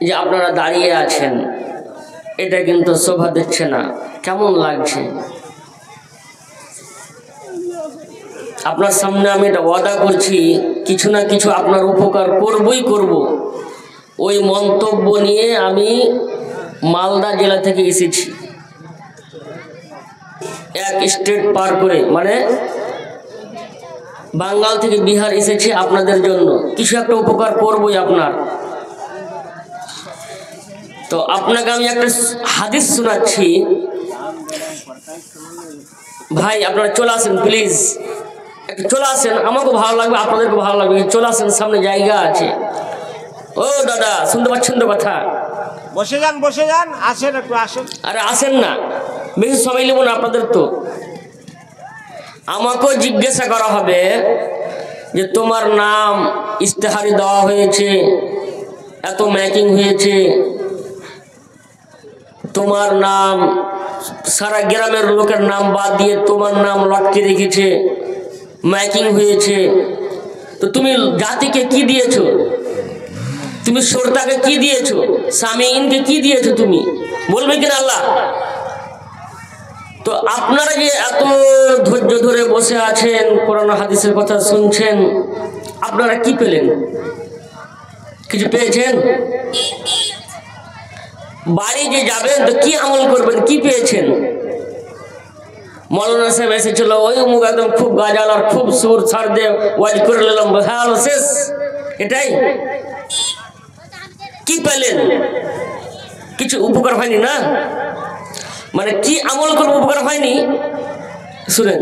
যে আপনারা দাঁড়িয়ে আছেন, এটা কিন্তু শোভা দিচ্ছে না। কেমন লাগছে? আপনার সামনে আমি এটা ওয়াদা করছি, কিছু না কিছু আপনার উপকার করবই করব। ওই মন্তব্য নিয়ে আমি মালদা জেলা থেকে এসেছি, এক স্টেট পার করে, মানে বাঙ্গাল থেকে বিহার এসেছি আপনাদের জন্য। কিছু একটা উপকার করবই আপনার। তো আপনাকে আমি একটা হাদিস শোনাচ্ছি, ভাই আপনারা চলে আসেন প্লিজ, একটু চলে আসেন, আমাকেও ভালো লাগবে আপনাদেরকে ভালো লাগবে। চলে আসেন, সামনে জায়গা আছে। ও দাদা, শুনতে পাচ্ছেন তো কথা? বসে যান, আসেন, একটু আসেন। আরে আসেন না, বেশি সময় নেব না আপনাদের। তো আমাকেও জিজ্ঞাসা করা হবে যে তোমার নাম ইস্তেহারি দেওয়া হয়েছে, এত ম্যাকিং হয়েছে, তোমার নাম সারা গ্রামের লোকের নাম বাদ দিয়ে তোমার নাম লটকে রেখেছে, ম্যাকিং হয়েছে। তো তুমি জাতিকে কি দিয়েছো? তুমি শ্রোতাকে কি দিয়েছো? সামিঈনকে কি দিয়েছো? তুমি বলবে কিনা আল্লাহ? তো আপনারা যে এত ধৈর্য ধরে বসে আছেন, কোরআন হাদিসের কথা শুনছেন, আপনারা কি পেলেন? কিছু পেয়েছেন? বাড়ি যে যাবেন তো কি আমল করবেন? কি পেয়েছেন? মৌলানা সাহেব এসেছিল, ওই মুখ একদম খুব গাজাল আর খুব সুর ছাড় দিয়ে ওয়াজ করে নিলাম, হ্যালো শেষ, এটাই? কি পেলেন? কিছু উপকার হয়নি না? মানে কি আমল করবো, উপকার হয়নি। শুনেন,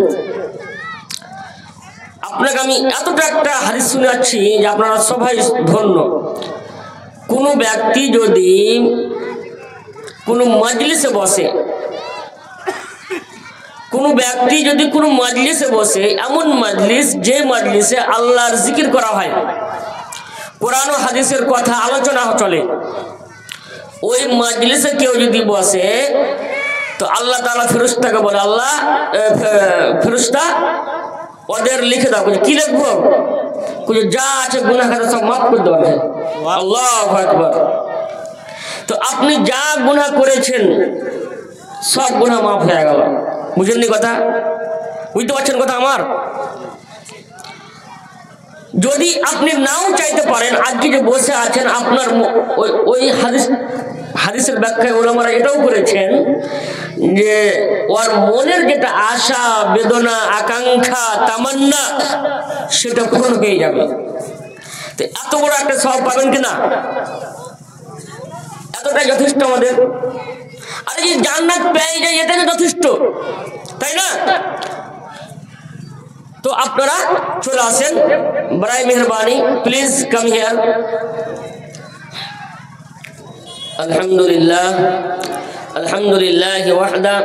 আপনাকে আমি এতটা একটা হাদিস শুনাচ্ছি যে আপনারা সবাই ধন্য। কোনো ব্যক্তি যদি কোনো মজলিসে বসে, কোনো ব্যক্তি যদি কোনো মজলিসে বসে, এমন মজলিস যে মজলিসে আল্লাহর জিকির করা হয়, কোরআন ও হাদিসের কথা আলোচনা চলে, ওই মজলিসে কেউ যদি বসে তো আল্লাহ তাআলা ফেরেশতাকে বলে, আল্লাহ ফেরেশতা ওদের লিখে দাও। কি লিখবো? যা আছে গুনাহ খাতা সব মাফ করে দেওয়া আছে। আল্লাহু আকবার। তো আপনি যা গুনাহ করেছেন সব গুনাহ মাফ হয়ে গেল। বুঝেননি কথা? বুঝতে পারছেন কথা আমার? যদি আপনি নাও চাইতে পারেন, আজকে যে বসে আছেন, আপনার ওই হাদিসের ব্যাখ্যায় ওলামারা এটাও করেছেন যে ওর মনের যেটা আশা, বেদনা, আকাঙ্ক্ষা, তামান্না, সেটা পূরণ হয়ে যাবে। তো এত বড় একটা সওয়াব পাবেন কিনা? এতটাই যথেষ্ট আমাদের। আরে যে জান্নাত পেয়ে যায়, এটাই যথেষ্ট, তাই না? তো আপনারা চলে আসেন, বড়াই মেহরবানি, প্লিজ কাম হিয়ার। আলহামদুলিল্লাহ, আলহামদুলিল্লাহ ওয়াহদা,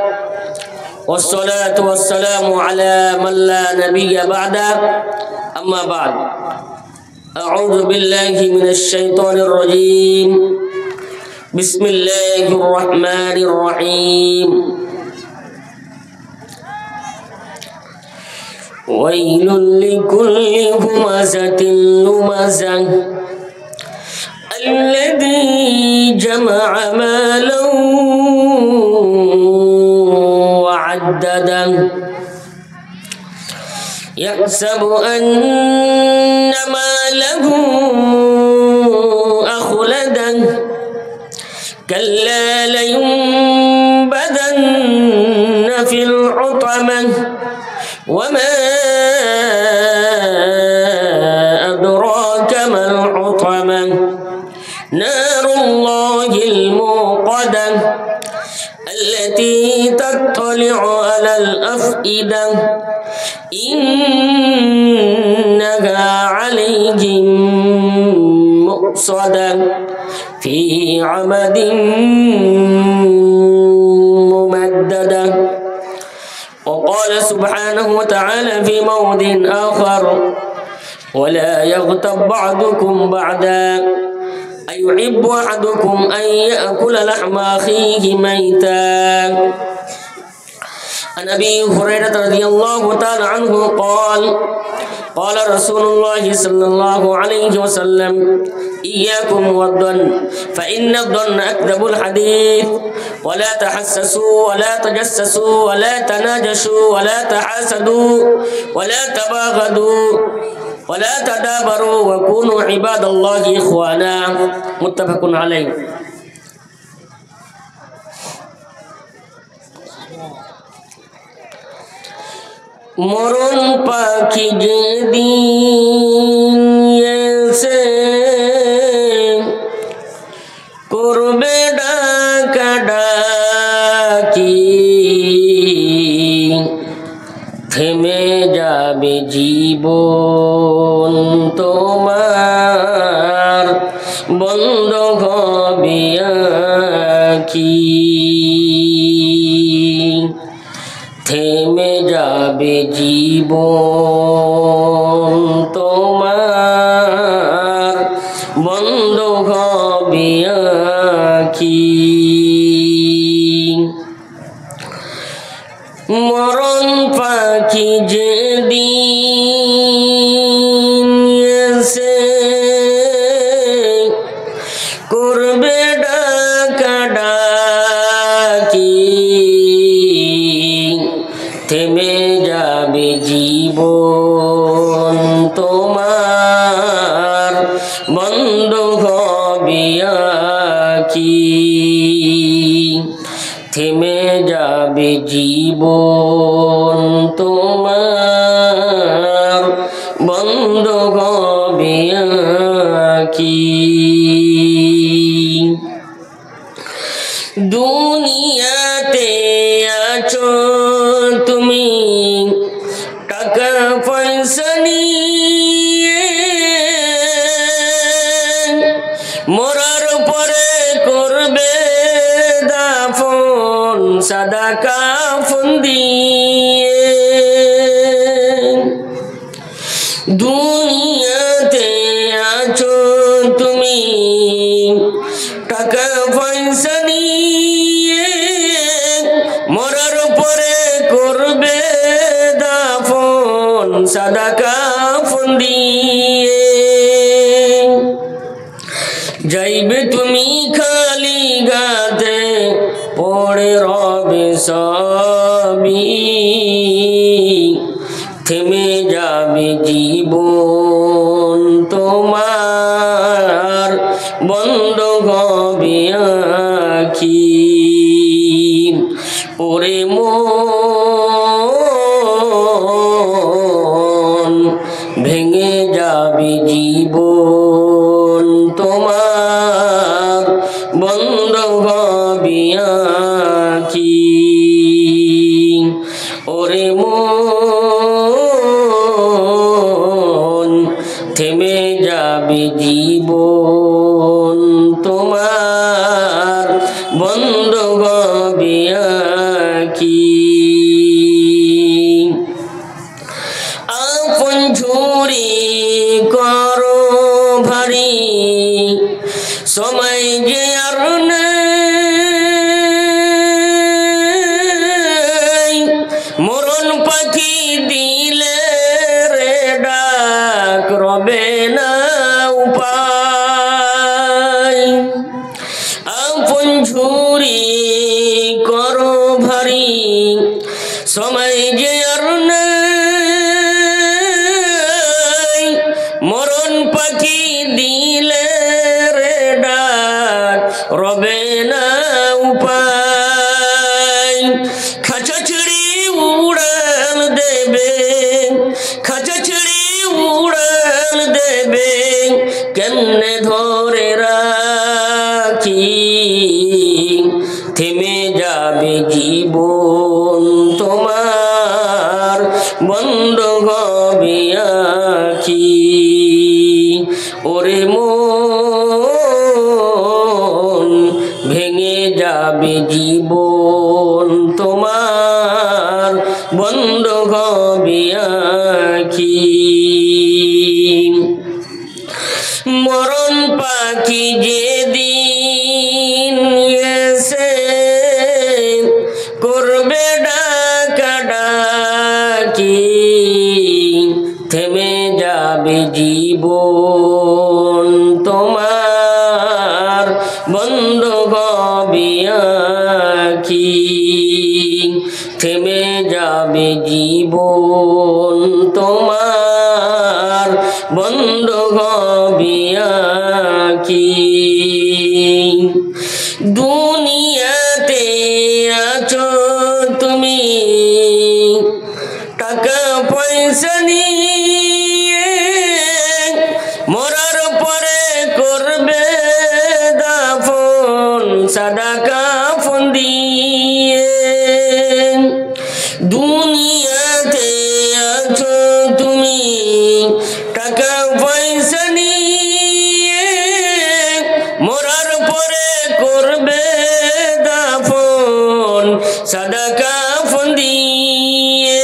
والصلاة والسلام على من لا نبي بعده، أما بعد، أعوذ بالله من الشيطان الرجيم، بسم الله الرحمن الرحيم. ويل لكل همزة لمزة الذي جمع مالا وعدده يحسب أن ماله أخلده كلا لينبذن في الحطمة وما أدراك ما الحطمة نار الله الموقدة التي تطلع على الأفئدة إنها عليهم مؤصدة في عمد ممددة. وقال سبحانه وتعالى في موضع آخر ولا يغتب بعضكم بعضا أيحب أحدكم أن يأكل لحم أخيه ميتا. عن أبي هريرة رضي الله تعالى عنه قال قال رسول الله صلى الله عليه وسلم إياكم والظن فإن الظن أكذب الحديث ولا تحسسوا ولا تجسسوا ولا تناجشوا ولا تحاسدوا ولا تباغضوا ولا تدابروا وكونوا عباد الله إخوانا متفق عليه মরণ পাখি যেদিন এসে করবে ডাকাডাকি থেমে যাবে জীবন তোমার বন্ধ হবে আঁখি থেমে যাবে জীবন তোমার বন্ধ হবে আঁখি মরণ পাখি যেদিন এসে করবে ডাকাডাকি থেমে যাবে জীবন তোমার বন্ধ হবে আঁখি থেমে যাবে জীবন তোমার বন্ধ হবে আঁখি দুনিয়াতে আছো তুমি টাকা পয়সা নিয়ে মরার পরে করবে দাফন সাদা কাফন দিয়ে দুনিয়াতে আছো তুমি টাকা পয়সা নিয়ে মরার পরে করবে দাফন সাদা কাফন দিয়ে যাইবে তুমি খালি গাতে পড়ে রবে সবই থেমে যাবে জীবন তোমার বন্ধ হবে আঁখি ওরে মন ভেঙে যাবে জীবন তোমার বন্ধ হবে আঁখি ওরে মন থেমে যাবে জীবন তোমার বন্ধ হবে আঁখি আপন ঝুরি করো ভারী সময় যে আর নেই মরণ পাখি দিলে রে ডাক রবে না উপায় আপন ঝুরি করো ভারী সময় যে আর নেই মরণ পাখি দিলে রে ডাক রবে না উপায় খাঁচা ছেড়ে উড়াল দেবে খাঁচা ছেড়ে উড়াল দেবে কেমনে ধরে রাখি থেমে যাবে জীবন তোমার বন্ধ হবে আঁখি ওরে মন ভেঙে যাবে জীবন তোমার বন্ধ হবে আঁখি মরণ পাখি যেদিন এসে করবে ডাকাডাকি থেমে যাবে জীবন তোমার বন্ধ হবে আঁখি। দুনিয়াতে আছো তুমি টাকা পয়সা নিয়ে, মরার পরে করবে দাফন সাদা কাফন দিয়ে। দুনিয়াতে আছো তুমি টাকা পয়সা নিয়ে, মরার পরে করবে দাফন সাদা কাফন দিয়ে।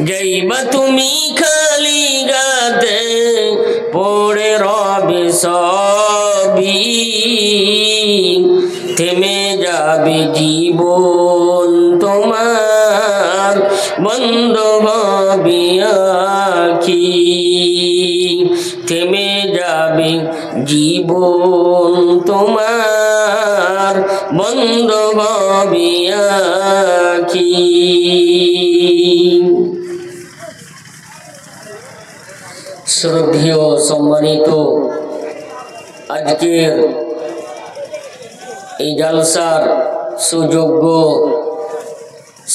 যাইবা তুমি খালি গাতে পড়ে রবে সবই, থেমে যাবে জীবন তোমার বন্ধ হবে আঁখি। থেমে যাবে জীবন তোমার বন্ধ হবে আঁখি। শ্রদ্ধেয় সম্মানিত আজকের এই জলসার সুযোগ্য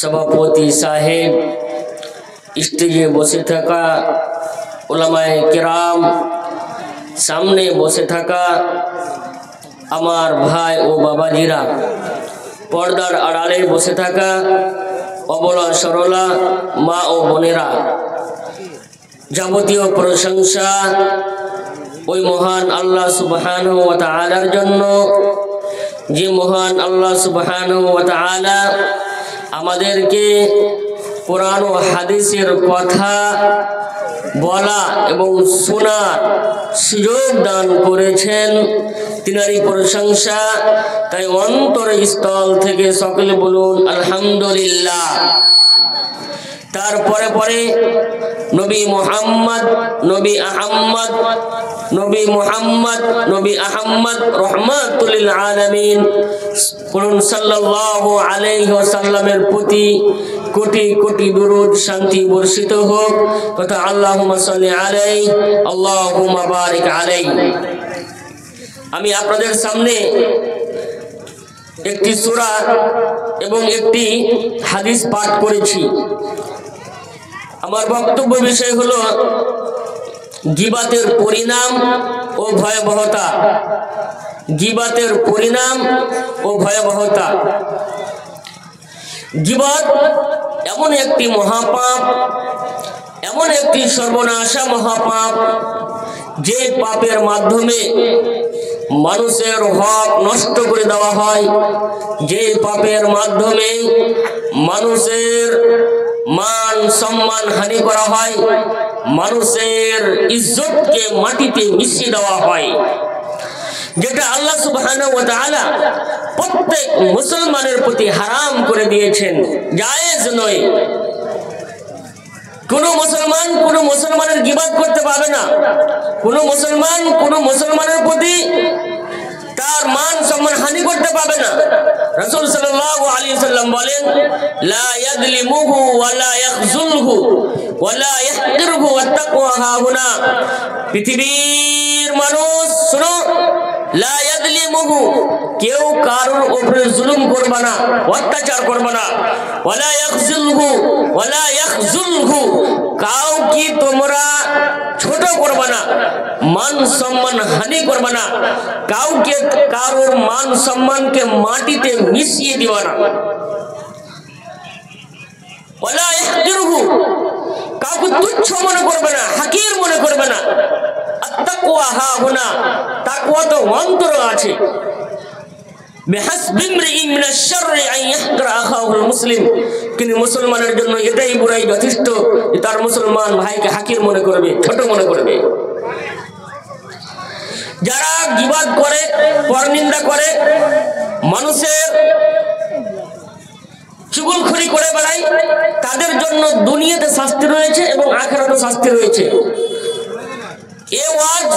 সভাপতি সাহেব, স্টেজে বসে থাকা উলামায়ে কেরাম, সামনে বসে থাকা আমার ভাই ও বাবাজিরা, পর্দার আড়ালে বসে থাকা অবলা সরলা মা ও বোনেরা, যাবতীয় প্রশংসা ওই মহান আল্লাহ সুবহানাহু ওয়া তাআলার জন্য, যে মহান আল্লাহ সুবহানাহু ওয়া তাআলা আমাদেরকে কোরআন ও হাদিসের কথা বলা এবং শোনার সুযোগ দান করেছেন, তিনারই প্রশংসা। তাই অন্তরস্থল থেকে সকলে বলুন আলহামদুলিল্লাহ। তারপরে পরে নবী মুহাম্মদ, নবী আহম্মদ, নবী মুহাম্মদ, নবী আহম্মদ রহমাতুল লিল আলামিন বলুন সাল্লাল্লাহু আলাইহি ওয়াসাল্লামের প্রতি কোটি কোটি দুরূদ শান্তি বর্ষিত হোক। তথা আল্লাহুম্মা সাল্লি আলাইহি আল্লাহুম্মা বারিক আলাইহি। আমি আপনাদের সামনে একটি সূরা এবং একটি হাদিস পাঠ করেছি। আমার বক্তব্য বিষয় হলো গীবাতের পরিণাম ও ভয়াবহতা। গীবাতের পরিণাম ও ভয়াবহতা। গীবত এমন একটি মহাপাপ, এমন একটি সর্বনাশা মহাপাপ, যে পাপের মাধ্যমে মানুষের হক নষ্ট করে দেওয়া হয়, যে পাপের মাধ্যমে মানুষের মান সম্মান হানি করা হয়, মানুষের ইজ্জতকে মাটিতে মিশিয়ে দেওয়া হয়, যেটা আল্লাহ সুবহানাহু ওয়া তাআলা প্রত্যেক মুসলমানের প্রতি হারাম করে দিয়েছেন, জায়েজ নয়। কোন মুসলমানের গীবত করতে পারবে না। কোন মুসলমানের প্রতি তার মান সম্মান হানি করতে পারবে না। রাসূল সাল্লাল্লাহু আলাইহি ওয়াসাল্লাম বলেন, লা ইয়াযলিমুহু ওয়া লা ইয়াখযুলহু ওয়া লা ইয়াহকিরহু ওয়াত্তাকওয়া হাহুনা। পৃথিবীর মানুষ শুনো, লা ইয়াযলিমুহু, কেউ কারোর উপরে জুলুম করবে না, অত্যাচার করবে না। ওয়া লা ইয়াখযুলহু, কাউকে তোমরা ছোট করবে না, মান সম্মান হানি করবে না, কাউকে কারোর মান সম্মানকে মাটিতে মিশিয়ে দিবে না। ওয়া লা ইয়াহকিরহু, কাউকে তুচ্ছ মনে করবে না, হাকির মনে করবে না। আত্তাকওয়া হাহুনা, তাকওয়া তো অন্তরে আছে। বিহাসবি ইমরিইন মিনাশ শাররি আন ইয়াহকিরা আখাহুল মুসলিম, কিন্তু মুসলমানের জন্য এটাই বুড়াই যথেষ্ট যে তার মুসলমান ভাইকে হাকির মনে করবে, ছোট মনে করবে। যারা গীবত করে, পরনিন্দা করে, মানুষের চুগলখড়ি করে বেড়ায়, তাদের জন্য দুনিয়াতে শাস্তি রয়েছে এবং আখিরাতে শাস্তি রয়েছে। এই ওয়াজ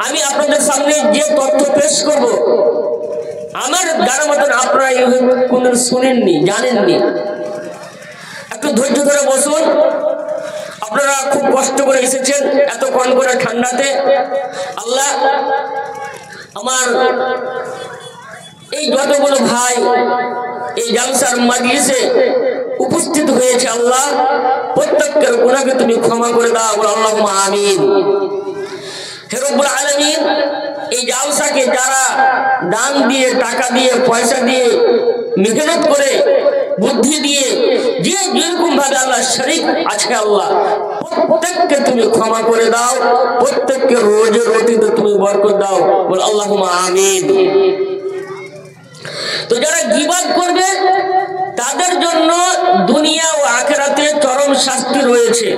আমি আপনাদের সামনে যে তথ্য পেশ করব, আমার জানা মতন আপনারা কোনদিন শুনেননি, জানেননি। একটু ধৈর্য ধরে বসুন। আপনারা খুব কষ্ট করে এসেছেন এত কনকনে ঠান্ডাতে। আল্লাহ আমার এই যতগুলো ভাই এই জালসার মাজলিসে উপস্থিত হয়েছে, আল্লাহ প্রত্যেকের গুনাহকে তুমি ক্ষমা করে দাও, আল্লাহুম্মা আমিন। হে রব্বুল আলামিন, এই জালসাকে যারা দান দিয়ে, টাকা দিয়ে, পয়সা দিয়ে, মেহনত করে, বুদ্ধি দিয়ে, যে যেরকম ভাবে আল্লাহ শরীক আছে, আল্লাহ প্রত্যেককে তুমি ক্ষমা করে দাও, প্রত্যেককে রোজের রুটিতে তুমি বরকত দাও, বল আল্লাহুম্মা আমিন। তো যারা গীবত করবে তাদের জন্য দুনিয়া ও আখিরাতে চরম শাস্তি রয়েছে,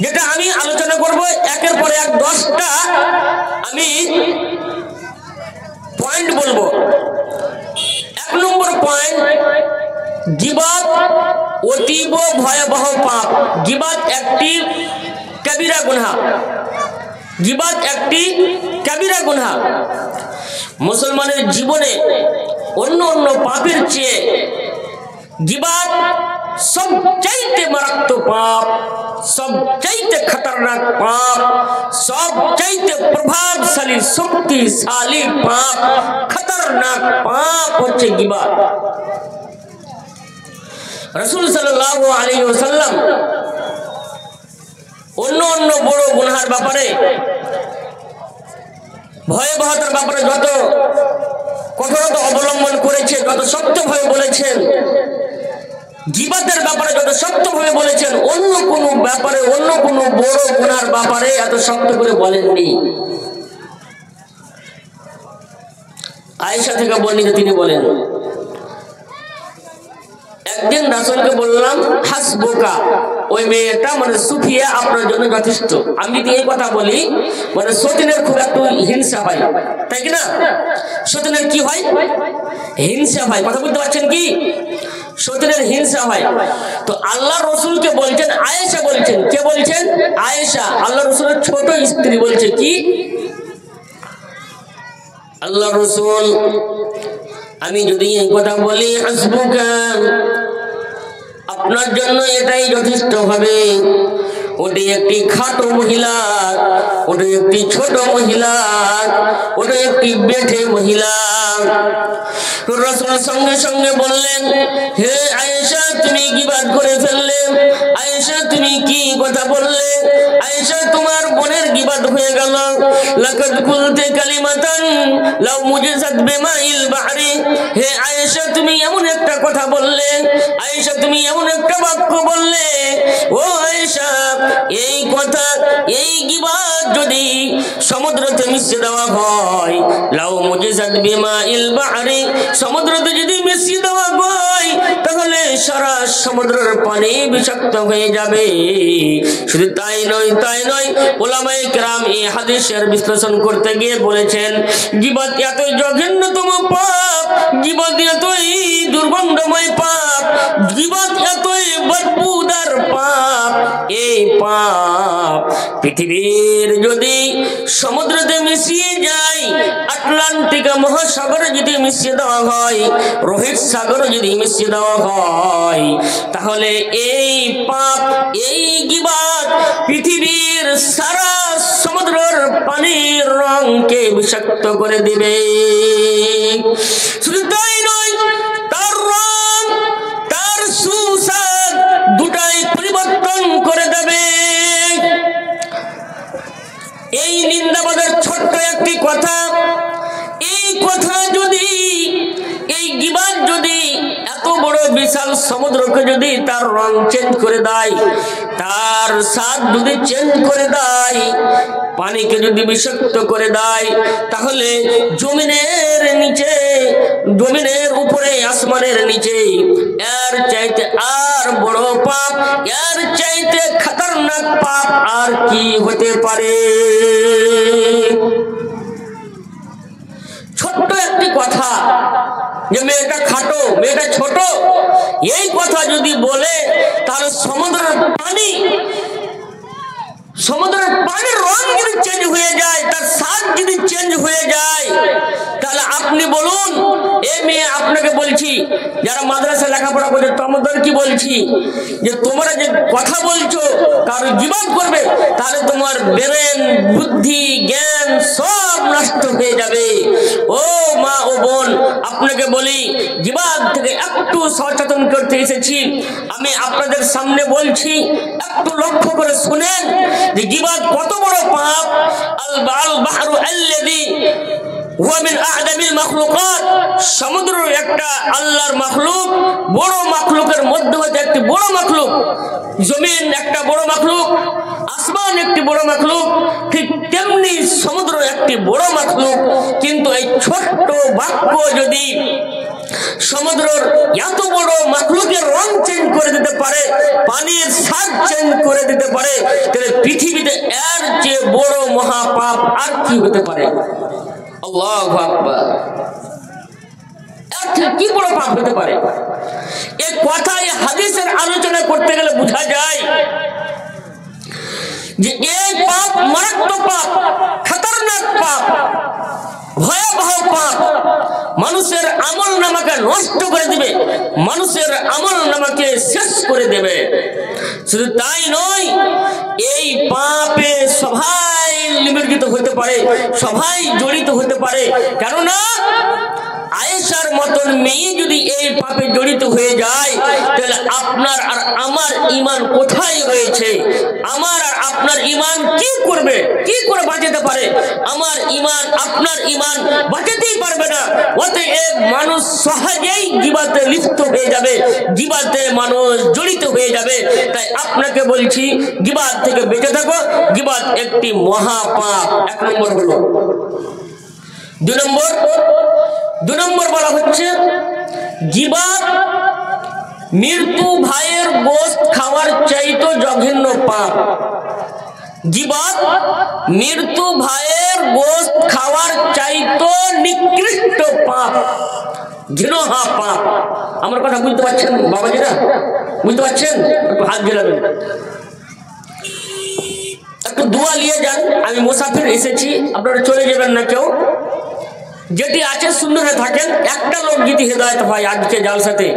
যেটা আমি আলোচনা করব একের পর এক। 10টা আমি পয়েন্ট বলবো। 1 নম্বর পয়েন্ট, গীবত অতীব ভয়াবহ পাপ। গীবত একটি কবিরা গুনাহ। গীবত একটি কবিরা গুনাহ। মুসলমানের জীবনে অন্য অন্য পাপের চেয়ে গীবত সবচাইতে মারাত্মক পাপ, সবচাইতে খতরনাক পাপ, সবচাইতে প্রভাবশালী শক্তিশালী পাপ, খতরনাক পাপ হচ্ছে গীবত। রাসূল সাল্লাল্লাহু আলাইহি ওয়াসাল্লাম অন্য অন্য বড় গুনাহের ব্যাপারে, ভয়াবহতার ব্যাপারে যত কঠোরতা অবলম্বন করেছে, যত শক্তভাবে বলেছেন, গীবতের ব্যাপারে যত শক্তভাবে বলেছেন, অন্য কোনো ব্যাপারে, অন্য কোনো বড় গুনার ব্যাপারে এত শক্ত করে বলেননি। আয়েশা থেকে বর্ণিত, তিনি বলেন, একদিন রাসূলকে বললাম, হাসবুকা, ওই মেয়েটা মানে সুফিয়া আপনার জন্য যথেষ্ট। আমি যদি এই কথা বলি, মানে সতীনের খুব একটু হিংসা হয়, তাই কি না? সতীনের কি হয়? হিংসা হয়। কথা বুঝতে পারছেন কি? সতীনের হিংসা হয়। তো আল্লাহ রসুলকে বলছেন, আয়েশা বলছেন। কে বলছেন? আয়েশা, আল্লাহ রসুলের ছোট স্ত্রী বলছে কি, আল্লাহ রসুল আমি যদি এই কথা বলি, হাসবুকা, আপনার জন্য এটাই যথেষ্ট হবে। ওটি একটি খাটো মহিলা, ওটি একটি ছোট মহিলা, ওটি একটি বেঠে মহিলা। রাসূল সঙ্গে সঙ্গে বললেন, হে আয়েশা, তুমি গীবত করে ফেললে। আয়েশা, তুমি কি কথা বললে? আয়েশা, তোমার বোনের গীবত হয়ে গেল। লাকাদ কুলতে কালিমাতান লাউ মুজিজাত বিমাইল বাহরি। হে আয়েশা, তুমি এমন একটা কথা বললে, আয়েশা তুমি এমন একটা বাক্য বললে, ও আয়েশা, এই কথা, এই গীবত যদি সমুদ্রতে মিশিয়ে দেওয়া হয়, লাউ মুজিজাত বিমাইল বাহরি, সমুদ্রতে যদি মিশিয়ে দেওয়া হয়, তাহলে সারা সমুদ্রের পানি বিষাক্ত হয়ে যাবে। শুধু তাই নয়, তাই নয়, উলামায়ে কেরাম এই হাদিসের বিশ্লেষণ করতে গিয়ে বলেছেন, গীবত এতই জঘন্যতম পাপ, গীবত এতই দুর্গন্ধময় পাপ, গীবত এতই বদবুদার পাপ, এই পাপ পৃথিবীর যদি সমুদ্রতে মিশিয়ে যায়, আটলান্টিক মহাসাগরে যদি মিশিয়ে দেওয়া হয়, রোহিত সাগরে যদি মিশিয়ে দেওয়া হয়, তাহলে এই পাপ, এই গীবত পৃথিবীর সারা সমুদ্রের পানির রঙকে বিষাক্ত করে দিবে। শুধু তাই নয়, তার রং, তার সুস্বাদ দুটাই পরিবর্তন করে দেবে। এই নিন্দাবাদের ছোট্ট একটি কথা, এই কথা যদি, এই গীবত যদি এত বড় বিশাল সমুদ্রকে যদি তার রং চেঞ্জ করে দেয়, তার স্বাদ যদি চেঞ্জ করে দেয়, পানিকে যদি বিষাক্ত করে দেয়, তাহলে জমিনের নিচে, জমিনের উপরে, আসমানের নিচে এর চাইতে আর বড় পাপ, এর চাইতে খতরনাক পাপ আর কি হতে পারে? ছোট্ট একটি কথা, যে মেয়েটা খাটো, মেয়েটা ছোট, এই কথা যদি বলে, তাহলে সমুদ্রের পানি, সমুদ্রের পানির রং যদি চেঞ্জ হয়ে যায়, তার স্বাদ যদি চেঞ্জ হয়ে যায়, তাহলে আপনি বলুন, এই মেয়ে আপনাকে তোমাদেরকে বলছি, যারা মাদ্রাসা লেখাপড়া করছে তোমাদের কি বলছি, যে তোমরা যে কথা বলছো কারো গীবত করবে, তাহলে তোমার ব্রেন, বুদ্ধি, জ্ঞান সব নষ্ট হয়ে যাবে। ও মা ও বোন, আপনাকে বলি, গীবত থেকে একটু সচেতন করতে এসেছি। আমি আপনাদের সামনে বলছি, একটু লক্ষ্য করে শুনেন যে গীবত কত বড় পাপ। আল বাহরু আল্লাযী হুয়া মিন আ'যামিল মাখলুকাত, সমুদ্র একটা আল্লাহর মাখলুক, বড় মাখলুকের মধ্যে হতে একটি বড় মাখলুক। জমিন একটা বড় মাখলুক, আসমান একটি বড় মাখলুক, ঠিক তেমনি সমুদ্র একটি বড় মাখলুক। কিন্তু এই ছোট্ট বাক্য যদি সমুদ্রের এত বড় মাখলুকের রং চেঞ্জ করে দিতে পারে, পানির স্বাদ চেঞ্জ করে দিতে পারে, তাহলে পৃথিবীতে এর চেয়ে বড় মহাপাপ আর কি হতে পারে? আল্লাহু আকবার। কি বড় পাপ হতে পারে? এই কথাই হাদিসের আলোচনা করতে গেলে বোঝা যায় যে এই পাপ মারাত্মক পাপ, খতরনাক পাপ, ভয়াবহ পাপ, মানুষের আমল নামাকে নষ্ট করে দিবে, মানুষের আমল নামাকে শেষ করে দেবে। শুধু তাই নয়, এই পাপে সবাই নিমজ্জিত হতে পারে, সবাই জড়িত হতে পারে। কেননা আয়েশার মতন মেয়ে যদি এই পাপে জড়িত হয়ে যায়, তাহলে আপনার আর আমার ঈমান কোথায় রয়েছে? আমার আর আপনার ঈমান কি করবে, কি করে বাঁচাতে পারে? আমার ঈমান, আপনার ঈমান বাঁচাতেই পারবে না। অতএব মানুষ সহজেই গীবতে লিপ্ত হয়ে যাবে, গীবতে মানুষ জড়িত হয়ে যাবে। তাই আপনাকে বলছি, গীবত থেকে বেঁচে থাকো। গীবত একটি মহাপাপ। এক নম্বর হলো। দুই নম্বর বলা হচ্ছে, গীবত মৃত্যু ভাইয়ের গোশত খাওয়ার চাইতো জঘন্য পাপ। গীবত মৃত্যু ভাইয়ের গোশত খাওয়ার চাইতো নিকৃষ্ট পাপ, ঘৃণ্য পাপ। আমার কথা বুঝতে পারছেন বাবাজিরা? বুঝতে পারছেন? একটু হাত ঝেলাবেন, একটু দোয়া নিয়ে যান। আমি মুসাফির এসেছি, আপনারা চলে যাবেন না কেউ। যেটি আছে সুন্দর থাকেন। একটা লোক যদি হেদায়েত হয় আজকে জালসাতে,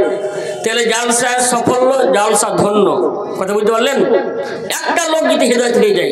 তাহলে জালসা সফল, জালসা ধন্য। কথা বুঝতে পারলেন? একটা লোক যদি হেদায়েত হয়ে যায়,